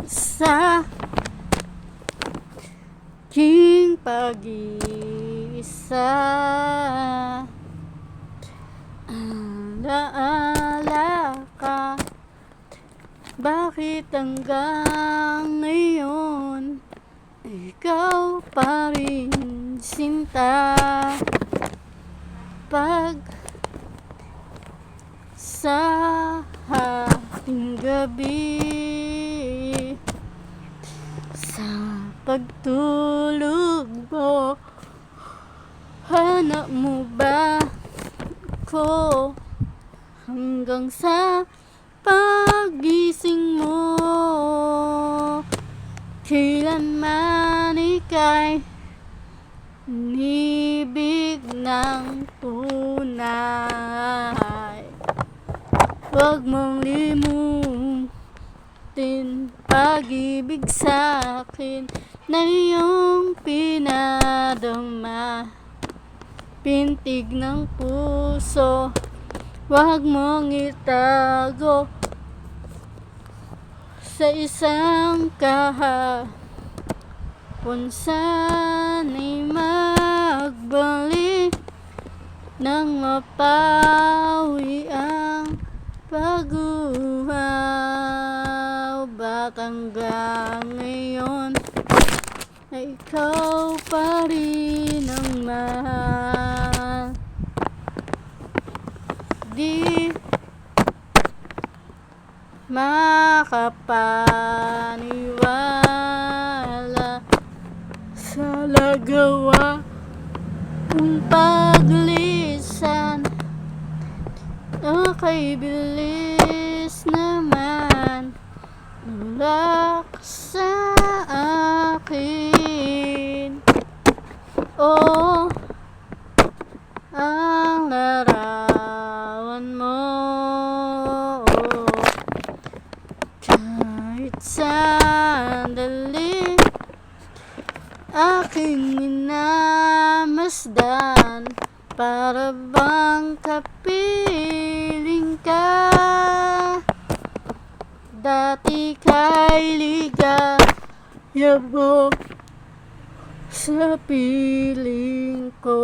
sa aking pag-iisa. Alaala ka, bakit hanggang ngayon ikaw pa rin sinta? Pag sa ating gabi, sa pagtulog mo, hanap mo ba ko hanggang sa pagising mo? Kailanman ika'y inibig ng tunay. Huwag mong limutin pag-ibig sa'kin na iyong pinadama. Pintig ng puso, huwag mong itago sa isang kahapon. Sana'y magbalik nang mapawi ang pag-uhaw. Ba't hanggang ngayon ay ikaw pa rin ang mahal? Di makapaniwala sa nagawa kong paglisan. Kay bilis naman tulak sa akin. Oh, ang larawan mo, kahit sandali aking minamasdan. Para bang kapiling ka, dati kay ligaya mo sa piling ko.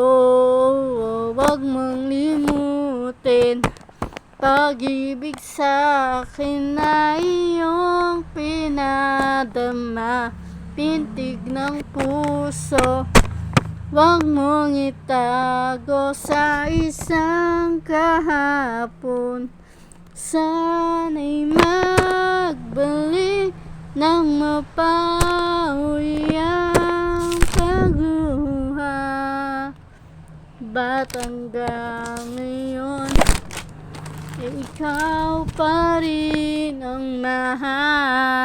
Huwag mong limutin pag-ibig sa'kin na iyong pinadama. Pintig ng puso, huwag mong itago sa isang kahapon. Sana'y magbalik nang mapawi ang pagluha. Ba't hanggang ngayon ikaw pa rin ang mahal?